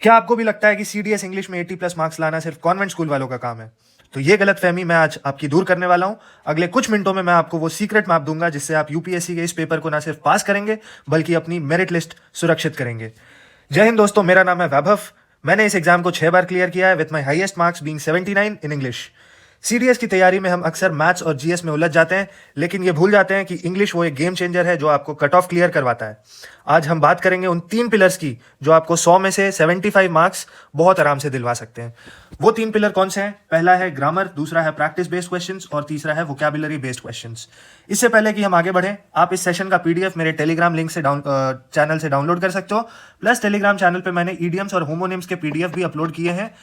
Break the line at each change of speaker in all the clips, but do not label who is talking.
क्या आपको भी लगता है कि सीडीएस इंग्लिश में 80+ मार्क्स लाना सिर्फ कॉन्वेंट स्कूल वालों का काम है? तो ये गलतफहमी मैं आज आपकी दूर करने वाला हूं। अगले कुछ मिनटों में मैं आपको वो सीक्रेट मैप दूंगा जिससे आप यूपीएससी के इस पेपर को ना सिर्फ पास करेंगे बल्कि अपनी मेरिट लिस्ट सुरक्षित करेंगे। जय हिंद दोस्तों, मेरा नाम है वैभव। मैंने इस एग्जाम को 6 बार क्लियर किया है with my highest marks being 79 in English. CDS की तैयारी में हम अक्सर मैथ्स और जीएस में उलझ जाते हैं, लेकिन ये भूल जाते हैं कि इंग्लिश वो एक गेम चेंजर है जो आपको कट ऑफ क्लियर करवाता है। आज हम बात करेंगे उन 3 पिलर्स की जो आपको 100 में से 75 मार्क्स बहुत आराम से दिलवा सकते हैं। वो 3 पिलर कौन से हैं? पहला है ग्रामर, दूसरा है प्रैक्टिस बेस्ड क्वेश्चंस और तीसरा है वोकैबुलरी बेस्ड क्वेश्चंस। इससे पहले कि हम आगे बढ़ें, आप इस सेशन का पीडीएफ मेरे टेलीग्राम लिंक से चैनल से डाउनलोड कर सकते हो। प्लस टेलीग्राम चैनल पे मैंने ईडियम्स और होमोनिम्स के पीडीएफ भी अपलोड किए हैं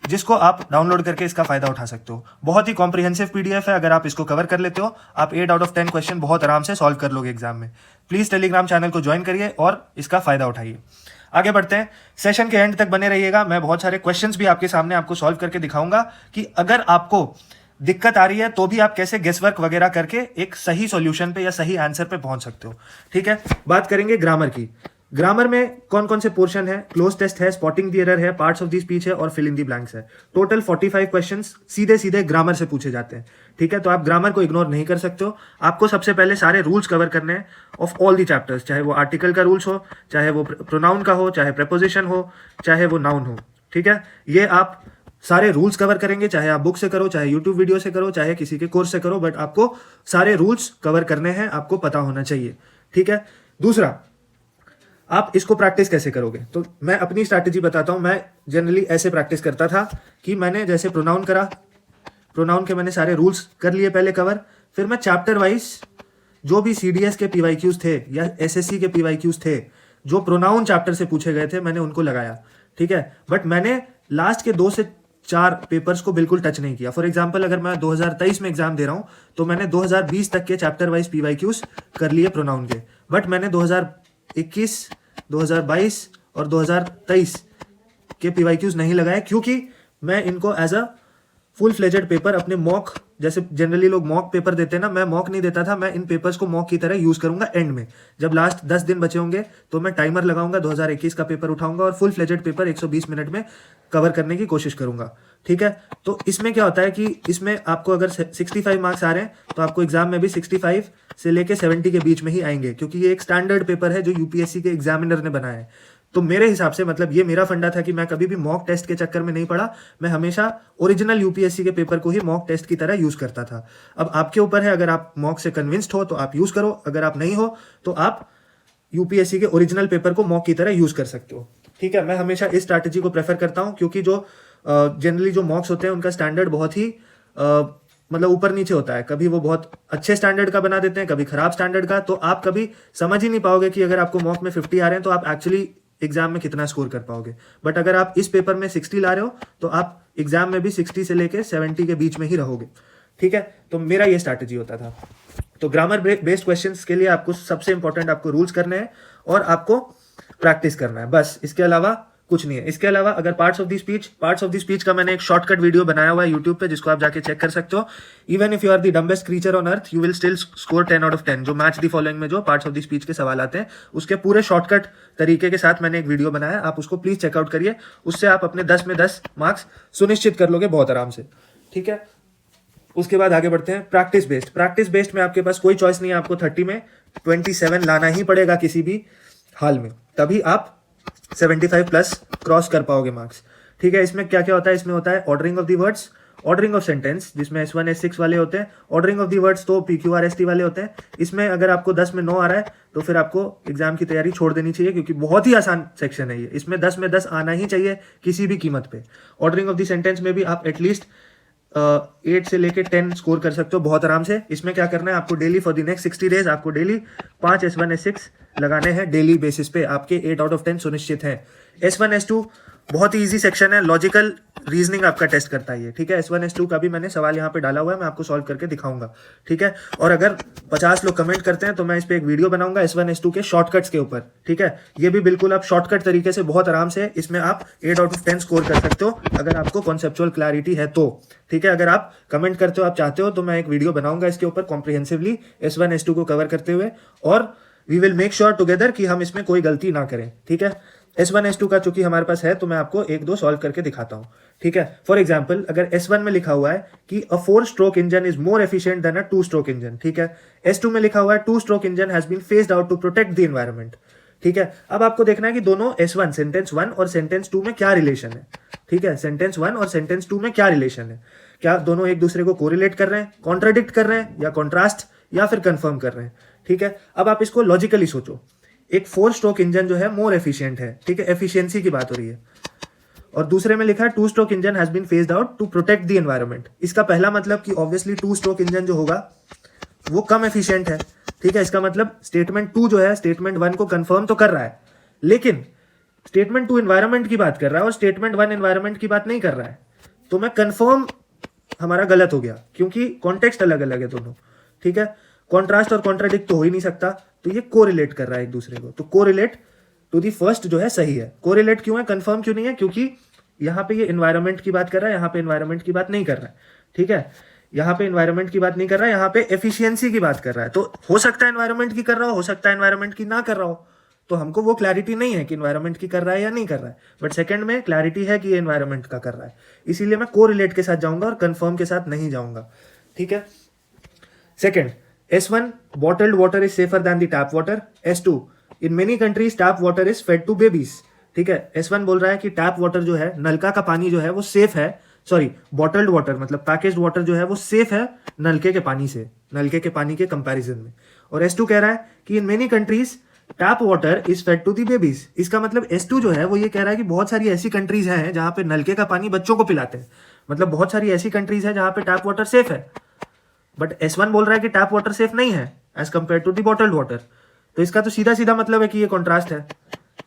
जिसको आप डाउनलोड करके इसका फायदा उठा सकते हो। बहुत ही कॉम्प्रिहेंसिव पीडीएफ है। अगर आप इसको कवर कर लेते हो, आप 8 आउट ऑफ 10 क्वेश्चन बहुत आराम से सॉल्व कर लोगे एग्जाम में। प्लीज टेलीग्राम चैनल को ज्वाइन करिए और इसका फायदा उठाइए। आगे बढ़ते हैं, सेशन के एंड तक बने रहिएगा। मैं बहुत सारे क्वेश्चंस भी आपके सामने आपको सॉल्व करके दिखाऊंगा कि अगर आपको दिक्कत आ रही है तो भी आप कैसे गेस वर्क वगैरह करके एक सही सॉल्यूशन पे या सही आंसर पे पहुंच सकते हो। ठीक है, बात करेंगे ग्रामर की। ग्रामर में कौन कौन से पोर्शन है? क्लोज टेस्ट है, स्पॉटिंग द एरर है, पार्ट्स ऑफ द स्पीच है और फिल इन द ब्लैंक्स है। टोटल 45 क्वेश्चंस सीधे सीधे ग्रामर से पूछे जाते हैं। ठीक है, तो आप ग्रामर को इग्नोर नहीं कर सकते हो। आपको सबसे पहले सारे रूल्स कवर करने हैं ऑफ ऑल दी चैप्टर्स, चाहे वो आर्टिकल का रूल्स हो, चाहे वो प्रोनाउन का हो, चाहे प्रेपोजिशन हो, चाहे वो नाउन हो। ठीक है, ये आप सारे रूल्स कवर करेंगे, चाहे आप बुक से करो, चाहे यूट्यूब वीडियो से करो, चाहे किसी के कोर्स से करो, बट आपको सारे रूल्स कवर करने हैं, आपको पता होना चाहिए। ठीक है, दूसरा, आप इसको प्रैक्टिस कैसे करोगे? तो मैं अपनी स्ट्रैटेजी बताता हूं। मैं जनरली ऐसे प्रैक्टिस करता था कि मैंने जैसे प्रोनाउन करा, प्रोनाउन के मैंने सारे रूल्स कर लिए पहले कवर, फिर मैं चैप्टर वाइज जो भी सीडीएस के पीवाईक्यूज थे या एसएससी के पीवाईक्यूज थे जो प्रोनाउन चैप्टर से पूछे गए थे, मैंने उनको लगाया। ठीक है, बट मैंने लास्ट के 2 से 4 पेपर्स को बिल्कुल टच नहीं किया। फॉर एग्जाम्पल, अगर मैं 2023 में एग्जाम दे रहा हूं तो मैंने 2020 तक के चैप्टर वाइज पीवाईक्यूज कर लिए प्रोनाउन के, बट मैंने 2021, 2022 और 2023 के पीवाईक्यूज नहीं लगाए, क्योंकि मैं इनको as a full fledged paper अपने मॉक, जैसे जनरली लोग मॉक पेपर देते हैं ना, मैं मॉक नहीं देता था। मैं इन पेपर्स को मॉक की तरह यूज करूंगा एंड में, जब लास्ट 10 दिन बचे होंगे तो मैं टाइमर लगाऊंगा, 2021 का पेपर उठाऊंगा और फुल फ्लेजेड पेपर 120 मिनट में कवर करने की कोशिश करूंगा। ठीक है, तो इसमें क्या होता है कि इसमें आपको अगर 65 मार्क्स आ रहे हैं तो आपको एग्जाम में भी 65 से लेके 70 के बीच में ही आएंगे, क्योंकि ये एक स्टैंडर्ड पेपर है जो यूपीएससी के एग्जामिनर ने बनाया है। तो मेरे हिसाब से, मतलब ये मेरा फंडा था कि मैं कभी भी मॉक टेस्ट के चक्कर में नहीं पड़ा। मैं हमेशा ओरिजिनल यूपीएससी के पेपर को ही मॉक टेस्ट की तरह यूज करता था। अब आपके ऊपर है, अगर आप मॉक से कन्विंस्ड हो तो आप यूज करो, अगर आप नहीं हो तो आप यूपीएससी के ओरिजिनल पेपर को मॉक की तरह यूज कर सकते हो। ठीक है, मैं हमेशा इस स्ट्रैटेजी को प्रेफर करता हूं, क्योंकि जो जनरली जो मॉक्स होते हैं उनका स्टैंडर्ड बहुत ही मतलब ऊपर नीचे होता है। कभी वो बहुत अच्छे स्टैंडर्ड का बना देते हैं, कभी खराब स्टैंडर्ड का, तो आप कभी समझ ही नहीं पाओगे कि अगर आपको मॉक में 50 आ रहे हैं तो आप एक्चुअली एग्जाम में कितना स्कोर कर पाओगे। बट अगर आप इस पेपर में 60 ला रहे हो तो आप एग्जाम में भी 60 से लेके 70 के बीच में ही रहोगे। ठीक है, तो मेरा ये स्ट्रैटेजी होता था। तो ग्रामर बेस्ड क्वेश्चंस के लिए आपको सबसे इंपॉर्टेंट आपको रूल्स करने हैं और आपको प्रैक्टिस करना है, बस। इसके अलावा कुछ नहीं है। इसके अलावा अगर पार्ट्स ऑफ द स्पीच का मैंने एक शॉर्टकट वीडियो बनाया हुआ है यूट्यूब पे, जिसको आप जाके चेक कर सकते हो। Even if you are the dumbest creature on earth, you will still score 10 out of 10। जो मैच द फॉलोइंग में जो पार्ट्स ऑफ द स्पीच के सवाल आते हैं, उसके पूरे शॉर्टकट तरीके के साथ मैंने एक वीडियो बनाया, आप उसको प्लीज चेकआउट करिए। उससे आप अपने 10 में 10 मार्क्स सुनिश्चित कर लोगे बहुत आराम से। ठीक है, उसके बाद आगे बढ़ते हैं प्रैक्टिस बेस्ड। प्रैक्टिस बेस्ड में आपके पास कोई चॉइस नहीं है, आपको 30 में 27 लाना ही पड़ेगा किसी भी हाल में, तभी आप 75 प्लस क्रॉस कर पाओगे मार्क्स। ठीक है, इसमें क्या क्या होता है? इसमें होता है ordering of the words, ordering of sentence, जिसमें S1 S6 वाले होते हैं। ऑर्डरिंग ऑफ द वर्ड्स तो PQRST वाले होते हैं। इसमें अगर आपको 10 में 9 आ रहा है तो फिर आपको एग्जाम की तैयारी छोड़ देनी चाहिए, क्योंकि बहुत ही आसान सेक्शन है ये। इसमें 10 में 10 आना ही चाहिए किसी भी कीमत पे। ऑर्डरिंग ऑफ द सेंटेंस में भी आप एटलीस्ट 8 से लेके 10 स्कोर कर सकते हो बहुत आराम से। इसमें क्या करना है आपको? Daily for the next 60 days आपको डेली 5 S1 S6 लगाने हैं डेली बेसिस पे। आपके 8 आउट ऑफ 10 सुनिश्चित है। S1 S2 बहुत ही इजी सेक्शन है, लॉजिकल रीजनिंग आपका टेस्ट करता है ये। ठीक है, S1 S2 का भी मैंने सवाल यहाँ पे डाला हुआ है, मैं आपको सॉल्व करके दिखाऊंगा। ठीक है, और अगर 50 लोग कमेंट करते हैं तो मैं इस पे एक वीडियो बनाऊंगा S1 S2 के शॉर्टकट्स के ऊपर। ठीक है, ये भी बिल्कुल आप शॉर्टकट तरीके से बहुत आराम से इसमें आप 8 आउट ऑफ 10 स्कोर कर सकते हो, अगर आपको कॉन्सेप्चुअल क्लैरिटी है तो। ठीक है, अगर आप कमेंट करते हो, आप चाहते हो, तो मैं एक वीडियो बनाऊंगा इसके ऊपर कॉम्प्रिहेंसिवली S1 S2 को कवर करते हुए, और we will make sure together कि हम इसमें कोई गलती ना करें। ठीक है, S1 S2 का चूंकि हमारे पास है तो मैं आपको एक दो सॉल्व करके दिखाता हूँ, ठीक है। फॉर एग्जाम्पल अगर S1 में लिखा हुआ है कि a 4 stroke engine is more efficient than a 2 stroke engine, ठीक है। S2 में लिखा हुआ है 2 stroke engine has been phased out to protect the environment, ठीक है। अब आपको देखना है कि दोनों S1 सेंटेंस 1 और सेंटेंस 2 में क्या रिलेशन है, ठीक है। सेंटेंस 1 और सेंटेंस 2 में क्या रिलेशन है, क्या दोनों एक दूसरे को कोरिलेट कर रहे हैं, कॉन्ट्राडिक्ट कर रहे हैं, या कॉन्ट्रास्ट, या फिर कंफर्म कर रहे हैं, ठीक है। अब आप इसको लॉजिकली सोचो, एक 4 स्ट्रोक इंजन जो है मोर एफिशिएंट है, ठीक है, एफिशिएंसी की बात हो रही है, और दूसरे में लिखा है 2 stroke engine has been phased out to protect the environment. इसका पहला मतलब कि ऑब्वियसली 2 स्ट्रोक इंजन जो होगा वो कम एफिशिएंट है, ठीक है। इसका मतलब स्टेटमेंट 2 जो है स्टेटमेंट 1 को कंफर्म तो कर रहा है, लेकिन स्टेटमेंट 2 एनवायरनमेंट की बात कर रहा है और स्टेटमेंट 1 एनवायरनमेंट की बात नहीं कर रहा है। तो मैं कंफर्म हमारा गलत हो गया, क्योंकि कॉन्टेक्स्ट अलग अलग है दोनों, ठीक है। कॉन्ट्रास्ट और कॉन्ट्राडिक्ट तो हो ही नहीं सकता, तो ये कोरिलेट कर रहा है एक दूसरे को, तो कोरिलेट टू दी फर्स्ट जो है सही है। कोरिलेट क्यों है, कंफर्म क्यों नहीं है, क्योंकि यहाँ पे ये एनवायरनमेंट की बात कर रहा है, यहाँ पे एनवायरनमेंट की बात नहीं कर रहा है, ठीक है। यहाँ पे एनवायरनमेंट की बात नहीं कर रहा है, यहाँ पे एफिशिएंसी की बात कर रहा है। तो हो सकता है एनवायरनमेंट की कर रहा हो सकता है एनवायरनमेंट की ना कर रहा हो, तो हमको वो क्लैरिटी नहीं है कि एनवायरनमेंट की कर रहा है या नहीं कर रहा है, बट सेकंड में क्लैरिटी है कि ये एनवायरनमेंट का कर रहा है, इसीलिए मैं कोरिलेट के साथ जाऊंगा और कंफर्म के साथ नहीं जाऊंगा, ठीक है। Second, S1 bottled water is safer than the tap water. S2 in many countries tap water is fed to babies, ठीक है। S1 बोल रहा है कि टैप वाटर जो है, नलका का पानी जो है वो सेफ है, सॉरी बॉटल्ड वाटर मतलब पैकेज्ड वाटर जो है वो सेफ है नलके के पानी से, नलके के पानी के कंपैरिजन में। और S2 कह रहा है कि in many countries tap water is fed to the babies. इसका मतलब S2 जो है वो ये कह रहा है कि बहुत सारी ऐसी कंट्रीज हैं जहां पे नलके का पानी बच्चों को पिलाते हैं, मतलब बहुत सारी ऐसी कंट्रीज हैं जहां पे टैप वाटर सेफ है। बट S1 बोल रहा है कि टैप वाटर सेफ नहीं है as compare to the bottled water. तो इसका तो सीधा सीधा मतलब है कि ये कॉन्ट्रास्ट है,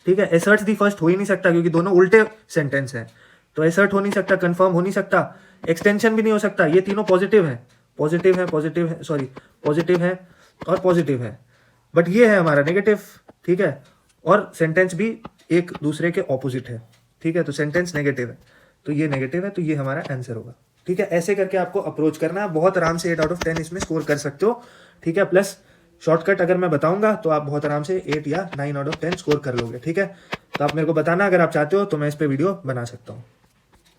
ठीक है। एसर्ट दी फर्स्ट हो ही नहीं सकता क्योंकि दोनों उल्टे सेंटेंस हैं, तो एसर्ट हो नहीं सकता, कंफर्म हो नहीं सकता, एक्सटेंशन भी नहीं हो सकता। ये तीनों पॉजिटिव है, पॉजिटिव है, पॉजिटिव है, सॉरी पॉजिटिव है और पॉजिटिव है, बट ये है हमारा नेगेटिव, ठीक है। और सेंटेंस भी एक दूसरे के ऑपोजिट है, ठीक है। तो सेंटेंस नेगेटिव है, तो ये नेगेटिव है, तो ये हमारा आंसर होगा, ठीक है। ऐसे करके आपको अप्रोच करना है, बहुत आराम से 8 आउट ऑफ 10 इसमें स्कोर कर सकते हो, ठीक है। प्लस शॉर्टकट अगर मैं बताऊंगा तो आप बहुत आराम से 8 या 9 आउट ऑफ 10 स्कोर कर लोगे, ठीक है। तो आप मेरे को बताना अगर आप चाहते हो तो मैं इस पे वीडियो बना सकता हूँ,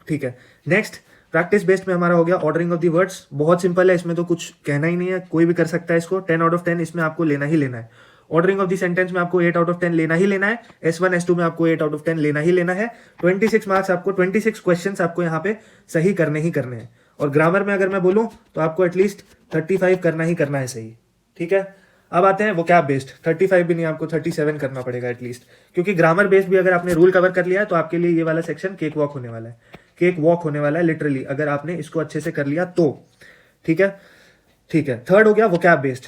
ठीक है। नेक्स्ट, प्रैक्टिस बेस्ड में हमारा हो गया ऑर्डरिंग ऑफ दी वर्ड्स। बहुत सिंपल है, इसमें तो कुछ कहना ही नहीं है, कोई भी कर सकता है इसको। 10 आउट ऑफ 10 इसमें आपको लेना ही लेना है। ऑर्डरिंग ऑफ दी सेंटेंस में आपको 8 आउट ऑफ 10 लेना ही लेना है। S1 S2 में आपको 8 आउट ऑफ 10 लेना ही लेना है। 26 मार्क्स आपको, 26 क्वेश्चंस आपको यहाँ पे सही करने ही करने हैं। और ग्रामर में अगर मैं बोलूँ तो आपको एटलीस्ट 35 करना ही करना है सही, ठीक है। अब आते हैं वोकैब बेस्ड। 35 भी नहीं, आपको 37 करना पड़ेगा एटलीस्ट, क्योंकि ग्रामर बेस्ड भी अगर आपने रूल कवर कर लिया है तो आपके लिए ये वाला सेक्शन केक वॉक होने वाला है, केक वॉक होने वाला है लिटरली, अगर आपने इसको अच्छे से कर लिया तो, ठीक है, ठीक है। थर्ड हो गया वोकैब बेस्ड।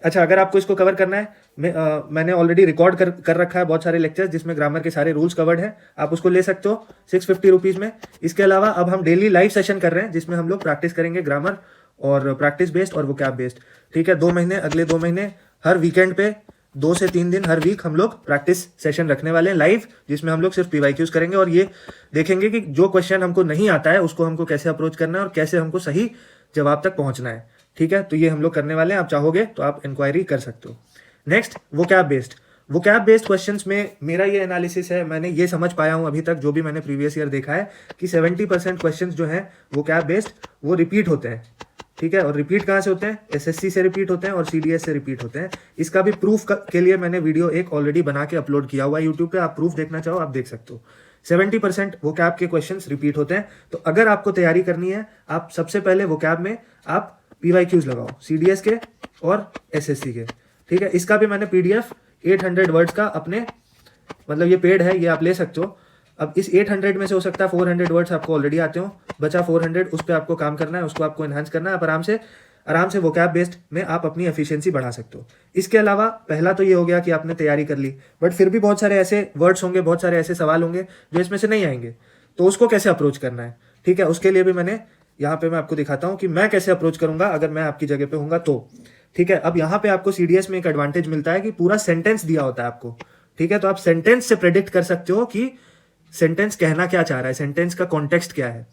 अच्छा, अगर आपको इसको कवर करना है, मैंने ऑलरेडी रिकॉर्ड कर रखा है बहुत सारे लेक्चर्स जिसमें ग्रामर के सारे रूल्स कवर्ड हैं, आप उसको ले सकते हो 650 रुपीज़ में। इसके अलावा अब हम डेली लाइव सेशन कर रहे हैं जिसमें हम लोग प्रैक्टिस करेंगे ग्रामर और प्रैक्टिस बेस्ड और वोकैब बेस्ड, ठीक है। 2 महीने, अगले 2 महीने हर वीकेंड पे 2 से 3 दिन हर वीक हम लोग प्रैक्टिस सेशन रखने वाले हैं लाइव, जिसमें हम लोग सिर्फ PYQs करेंगे और ये देखेंगे कि जो क्वेश्चन हमको नहीं आता है उसको हमको कैसे अप्रोच करना है और कैसे हमको सही जवाब तक पहुंचना है, ठीक है। तो ये हम लोग करने वाले हैं, आप चाहोगे तो आप इंक्वायरी कर सकते हो। Next, vocab based. Vocab based questions में मेरा ये एनालिसिस है, मैंने ये समझ पाया हूं अभी तक, जो भी मैंने प्रीवियस ईयर देखा है, कि 70% क्वेश्चंस जो हैं वोकैब बेस्ड वो रिपीट होते हैं, ठीक है। और रिपीट कहाँ से होते हैं? SSC से रिपीट होते हैं और CDS से रिपीट होते हैं। इसका भी प्रूफ के लिए मैंने वीडियो एक ऑलरेडी बना के अपलोड किया हुआ है यूट्यूब पे, आप प्रूफ देखना चाहो आप देख सकते हो। 70% वोकैब के क्वेश्चंस रिपीट होते हैं। तो अगर आपको तैयारी करनी है, आप सबसे पहले वोकैब में आप PYQs लगाओ, CDS के और SSC के, ठीक है। इसका भी मैंने PDF 800 वर्ड्स का अपने, मतलब ये पेड है, ये आप ले सकते हो। अब इस 800 में से हो सकता है 400 वर्ड्स आपको ऑलरेडी आते हो, बचा 400 उस पर आपको काम करना है, उसको आपको एनहांस करना है। आप आराम से वोकैब बेस्ड में आप अपनी एफिशिएंसी बढ़ा सकते हो। इसके अलावा पहला तो ये हो गया कि आपने तैयारी कर ली, बट फिर भी बहुत सारे ऐसे वर्ड्स होंगे, बहुत सारे ऐसे सवाल होंगे जो इसमें से नहीं आएंगे, तो उसको कैसे अप्रोच करना है, ठीक है। उसके लिए भी मैंने यहाँ पे मैं आपको दिखाता हूँ कि मैं कैसे अप्रोच करूंगा अगर मैं आपकी जगह पे हूँगा तो, ठीक है। अब यहाँ पे आपको CDS में एक एडवांटेज मिलता है कि पूरा सेंटेंस दिया होता है आपको, ठीक है। तो आप सेंटेंस से प्रेडिक्ट कर सकते हो कि सेंटेंस कहना क्या चाह रहा है, सेंटेंस का कॉन्टेक्स्ट क्या है।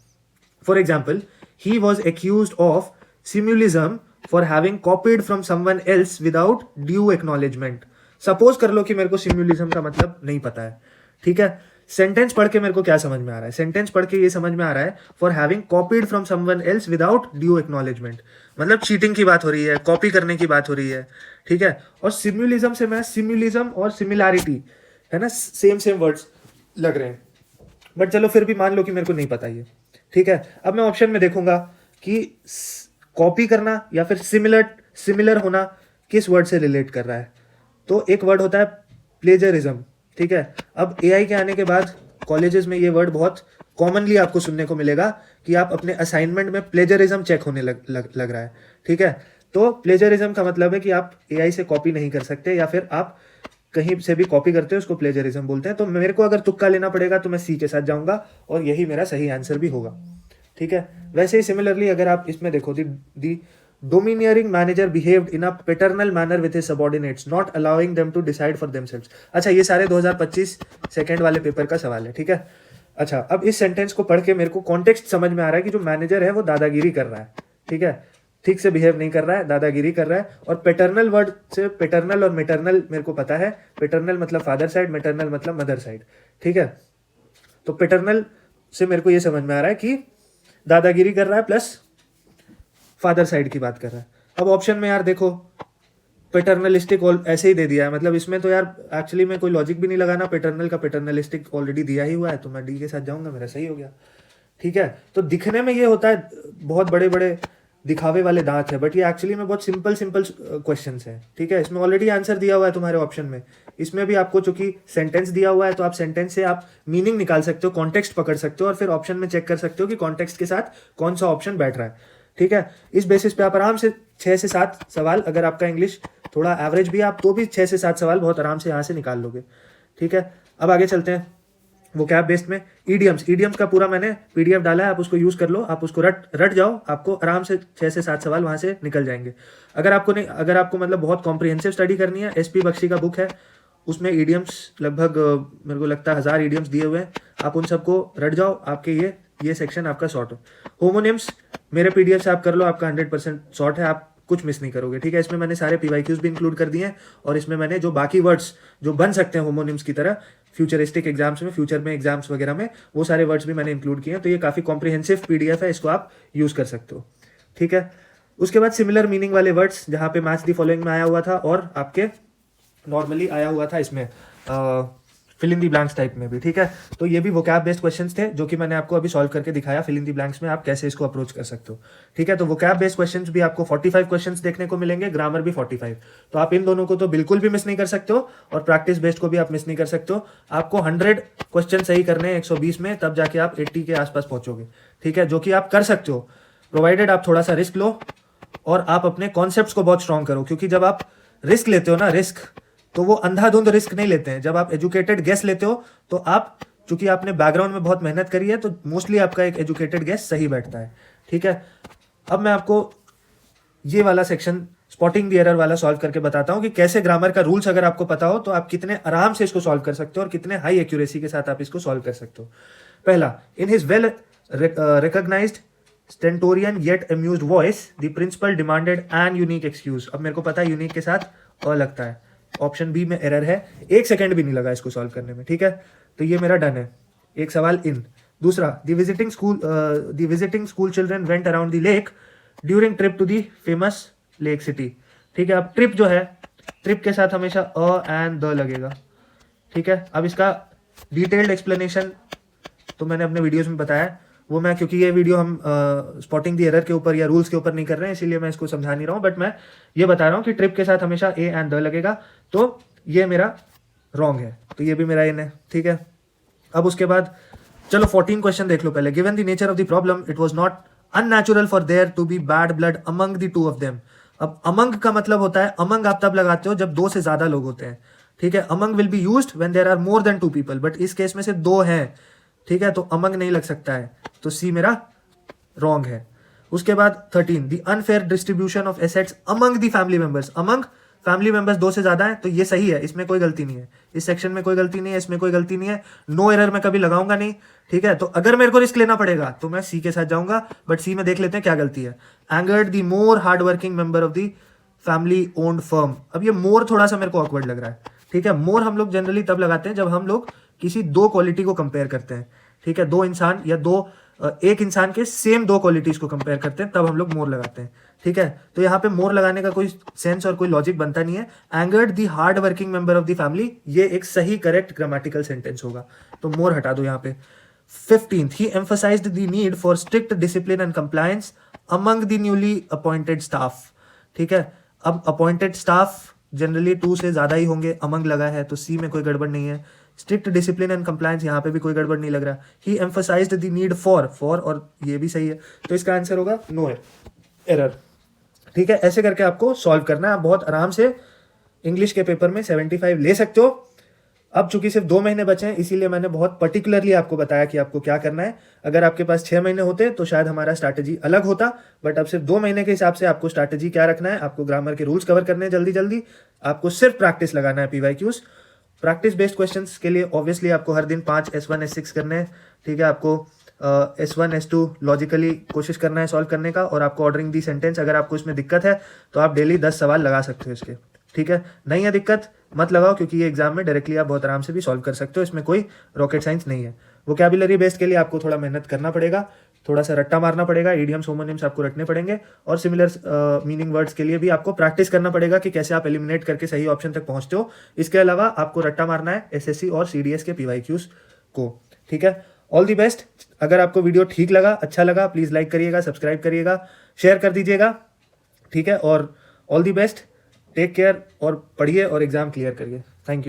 For example, he was accused of plagiarism for having copied from someone else without due acknowledgement. Suppose कर लो कि मेरे को सिम्युलिज्म का मतलब नहीं पता है, ठीक है। सेंटेंस पढ़ के मेरे को क्या समझ में आ रहा है? सेंटेंस पढ़ के ये समझ में आ रहा है for having copied from someone else without due acknowledgement, मतलब चीटिंग की बात हो रही है, कॉपी करने की बात हो रही है, ठीक है। और सिम्युलिज्म से मैं सिम्युलिज्म और सिमिलैरिटी है ना, सेम सेम वर्ड्स लग रहे हैं, बट चलो फिर भी मान लो कि मेरे को नहीं पता ये, ठीक है। अब मैं ऑप्शन में देखूंगा कि कॉपी करना या फिर सिमिलर सिमिलर होना किस वर्ड से रिलेट कर रहा है। तो एक वर्ड होता है प्लेजरिज्म, ठीक है। अब एआई के आने के बाद कॉलेजेस में ये वर्ड बहुत कॉमनली आपको सुनने को मिलेगा कि आप अपने असाइनमेंट में प्लेजरिज्म चेक होने लग रहा है, ठीक है। तो प्लेजरिज्म का मतलब है कि आप एआई से कॉपी नहीं कर सकते, या फिर आप कहीं से भी कॉपी करते हो उसको प्लेजरिज्म बोलते हैं। तो मेरे को अगर तुक्का लेना पड़ेगा तो मैं सी के साथ जाऊंगा और यही मेरा सही आंसर भी होगा, ठीक है। वैसे ही सिमिलरली अगर आप इसमें देखो, दी domineering manager behaved in a paternal manner with his subordinates, not allowing them to decide for themselves। अच्छा, ये सारे 2025 सेकेंड वाले पेपर का सवाल है, ठीक है। अच्छा, अब इस सेंटेंस को पढ़ के मेरे को कॉन्टेक्स्ट समझ में आ रहा है कि जो मैनेजर है वो दादागिरी कर रहा है, ठीक है, ठीक से बिहेव नहीं कर रहा है, दादागिरी कर रहा है। और पेटर्नल वर्ड से पेटर्नल और मेटर्नल मेरे को पता है, पेटर्नल मतलब फादर साइड, मेटर्नल मतलब मदर साइड, ठीक है। तो पेटर्नल से मेरे को ये समझ में आ रहा है कि दादागिरी कर रहा है प्लस फादर साइड की बात कर रहा है। अब ऑप्शन में यार देखो, पेटर्नलिस्टिक ऐसे ही दे दिया है, मतलब इसमें तो यार एक्चुअली में कोई लॉजिक भी नहीं लगाना, पेटर्नल का पेटर्नलिस्टिक ऑलरेडी दिया ही हुआ है, तो मैं डी के साथ जाऊंगा, मेरा सही हो गया, ठीक है। तो दिखने में ये होता है बहुत बड़े बड़े दिखावे वाले दांत है, बट ये एक्चुअली में बहुत सिंपल सिंपल क्वेश्चन है, ठीक है। इसमें ऑलरेडी आंसर दिया हुआ है तुम्हारे ऑप्शन में, इसमें भी आपको चूंकि सेंटेंस दिया हुआ है तो आप सेंटेंस से आप मीनिंग निकाल सकते हो, कॉन्टेक्स्ट पकड़ सकते हो और फिर ऑप्शन में चेक कर सकते हो कि कॉन्टेक्स्ट के साथ कौन सा ऑप्शन बैठ रहा है, ठीक है। इस बेसिस पे आप आराम से 6 से 7 सवाल, अगर आपका इंग्लिश थोड़ा एवरेज भी है आप तो भी 6 से 7 सवाल बहुत आराम से यहाँ से निकाल लोगे, ठीक है। अब आगे चलते हैं वोकैब बेस्ड में। ईडियम्स का पूरा मैंने पीडीएफ डाला है, आप उसको यूज कर लो, आप उसको रट जाओ, आपको आराम से 6 से 7 सवाल वहां से निकल जाएंगे। अगर आपको मतलब बहुत कॉम्प्रिहेंसिव स्टडी करनी है, एसपी बख्शी का बुक है, उसमें ईडियम्स लगभग मेरे को लगता है 1000 ईडियम्स दिए हुए हैं, आप उन सबको रट जाओ, आपके ये सेक्शन आपका शॉर्ट हो। होमोनिम्स मेरे पीडीएफ से आप कर लो, आपका 100% शॉर्ट है, आप कुछ मिस नहीं करोगे, ठीक है। इसमें मैंने सारे पीवाईक्यूज भी इंक्लूड कर दिए हैं और इसमें मैंने जो बाकी वर्ड्स जो बन सकते हैं होमोनिम्स की तरह फ्यूचरिस्टिक एग्जाम्स में, फ्यूचर में एग्जाम्स वगैरह में, वो सारे वर्ड्स भी मैंने इंक्लूड किए हैं। तो ये काफी कॉम्प्रिहेंसिव पीडीएफ है, इसको आप यूज कर सकते हो, ठीक है। उसके बाद सिमिलर मीनिंग वाले वर्ड्स जहां पे मैच दी फॉलोइंग में आया हुआ था और आपके नॉर्मली आया हुआ था इसमें fill in the blanks type में भी, ठीक है। तो ये भी वोकैब बेस्ड क्वेश्चंस थे जो कि मैंने आपको अभी सॉल्व करके दिखाया, फिल इन दी ब्लैंक्स में आप कैसे इसको अप्रोच कर सकते हो, ठीक है। तो वोकैब बेस्ड क्वेश्चंस भी आपको 45 क्वेश्चंस देखने को मिलेंगे, ग्रामर भी 45। तो आप इन दोनों को तो बिल्कुल भी मिस नहीं कर सकते हो और प्रैक्टिस बेस्ड को भी आप मिस नहीं कर सकते हो। आपको 100 क्वेश्चन सही करने हैं 120 में, तब जाके आप 80 के आसपास पहुंचोगे, ठीक है, जो कि आप कर सकते हो प्रोवाइडेड आप थोड़ा सा रिस्क लो और आप अपने कॉन्सेप्ट्स को बहुत स्ट्रॉन्ग करो। क्योंकि जब आप रिस्क लेते हो ना, रिस्क तो वो अंधाधुंध रिस्क नहीं लेते हैं। जब आप एजुकेटेड गेस लेते हो तो आप, चूंकि आपने बैकग्राउंड में बहुत मेहनत करी है, तो मोस्टली आपका एक एजुकेटेड गेस सही बैठता है, ठीक है। अब मैं आपको ये वाला सेक्शन स्पॉटिंग द एरर वाला सॉल्व करके बताता हूं कि कैसे ग्रामर का रूल्स अगर आपको पता हो तो आप कितने आराम से इसको सॉल्व कर सकते हो और कितने हाई एक्यूरेसी के साथ आप इसको सॉल्व कर सकते हो। पहला, in his well recognised stentorian yet amused voice the principal demanded an unique excuse. अब मेरे को पता है यूनिक के साथ अ लगता है, ऑप्शन बी में एरर है, 1 सेकंड भी नहीं लगा इसको सॉल्व करने में, ठीक है। तो ये मेरा डन है, एक सवाल इन। दूसरा, the visiting school children went around the lake during trip to the famous lake city, ठीक है। अब ट्रिप जो है, ट्रिप के साथ हमेशा अ एंड द लगेगा, ठीक है। अब इसका डिटेल्ड एक्सप्लेनेशन तो मैंने अपने वीडियोस में बताया है, वो मैं, क्योंकि ये वीडियो हम स्पॉटिंग द एरर के ऊपर या रूल्स के ऊपर नहीं कर रहे हैं, इसीलिए मैं इसको समझा नहीं रहा हूं, बट मैं ये बता रहा हूं कि ट्रिप के साथ हमेशा ए एंड द लगेगा, तो ये मेरा रॉन्ग है, तो ये भी मेरा इन है, ठीक है। अब उसके बाद चलो 14 क्वेश्चन देख लो पहले। Given the nature of the problem it was not unnatural for there to be bad blood among the two of them. अब अमंग का मतलब होता है, अमंग आप तब लगाते हो जब 2 से ज्यादा लोग होते हैं, ठीक है। Among will be used when there are more than 2 people, but इस केस में से 2 हैं, ठीक है, तो अमंग नहीं लग सकता है, तो सी मेरा रॉन्ग है। उसके बाद 13, the unfair distribution of assets among the family members. Among family members 2 से ज्यादा है, तो ये सही है, इसमें कोई गलती नहीं है, इस सेक्शन में कोई गलती नहीं है, इसमें कोई गलती नहीं है, नो एरर मैं कभी लगाऊंगा नहीं, ठीक है। तो अगर मेरे को रिस्क लेना पड़ेगा तो मैं सी के साथ जाऊंगा, बट सी में देख लेते हैं क्या गलती है। Angered the more hard working member of the family owned firm. अब ये मोर थोड़ा सा मेरे को ऑकवर्ड लग रहा है, ठीक है। मोर हम लोग जनरली तब लगाते हैं जब हम लोग किसी दो क्वालिटी को कंपेयर करते हैं, ठीक है, दो इंसान या एक इंसान के सेम दो क्वालिटीज को कंपेयर करते हैं, तब हम लोग मोर लगाते हैं, ठीक है। तो यहाँ पे मोर लगाने का कोई सेंस और कोई लॉजिक बनता नहीं है। Angered the hard working member of the family, ये एक सही करेक्ट ग्रामेटिकल सेंटेंस होगा, तो मोर हटा दो यहाँ पे। 15th, he emphasized the need for strict discipline and compliance among the newly appointed staff, ठीक है। अब अपॉइंटेड स्टाफ जनरली 2 से ज्यादा ही होंगे, अमंग लगा है तो सी में कोई गड़बड़ नहीं है। स्ट्रिक्ट डिसिप्लिन एंड कंप्लायंस, यहाँ पे भी कोई गड़बड़ नहीं लग रहा। ही एम्फोसाइज्ड द नीड फॉर, और ये भी सही है, तो इसका आंसर होगा नो एरर, ठीक है। ऐसे करके आपको सॉल्व करना है, आप बहुत आराम से इंग्लिश के पेपर में 75 ले सकते हो। अब चूंकि सिर्फ 2 महीने बचे हैं, इसीलिए मैंने बहुत पर्टिकुलरली आपको बताया कि आपको क्या करना है। अगर आपके पास 6 महीने होते तो शायद हमारा स्ट्रैटेजी अलग होता, बट अब सिर्फ 2 महीने के हिसाब से आपको स्ट्रैटेजी क्या रखना है, आपको ग्रामर के रूल्स कवर करने हैं जल्दी जल्दी, आपको सिर्फ प्रैक्टिस लगाना है पीवाईक्यूज। प्रैक्टिस बेस्ड क्वेश्चंस के लिए ऑब्वियसली आपको हर दिन 5 S1 S6 करने हैं, ठीक है। आपको S1 S2 लॉजिकली कोशिश करना है सॉल्व करने का, और आपको ऑर्डरिंग दी सेंटेंस, अगर आपको इसमें दिक्कत है तो आप डेली 10 सवाल लगा सकते हो इसके, ठीक है। नहीं है दिक्कत मत लगाओ, क्योंकि ये एग्जाम में डायरेक्टली आप बहुत आराम से भी सॉल्व कर सकते हो, इसमें कोई रॉकेट साइंस नहीं है। वोकैबुलरी बेस्ड के लिए आपको थोड़ा मेहनत करना पड़ेगा, थोड़ा सा रट्टा मारना पड़ेगा, इडियम्स होमोनिम्स आपको रटने पड़ेंगे, और सिमिलर मीनिंग वर्ड्स के लिए भी आपको प्रैक्टिस करना पड़ेगा कि कैसे आप एलिमिनेट करके सही ऑप्शन तक पहुंचते हो। इसके अलावा आपको रट्टा मारना है एसएससी और सीडीएस के पीवाईक्यूज को, ठीक है। All the best. अगर आपको वीडियो ठीक लगा, अच्छा लगा, प्लीज लाइक करिएगा, सब्सक्राइब करिएगा, शेयर कर दीजिएगा, ठीक है। और all the best, take care, और पढ़िए और एग्जाम क्लियर करिए।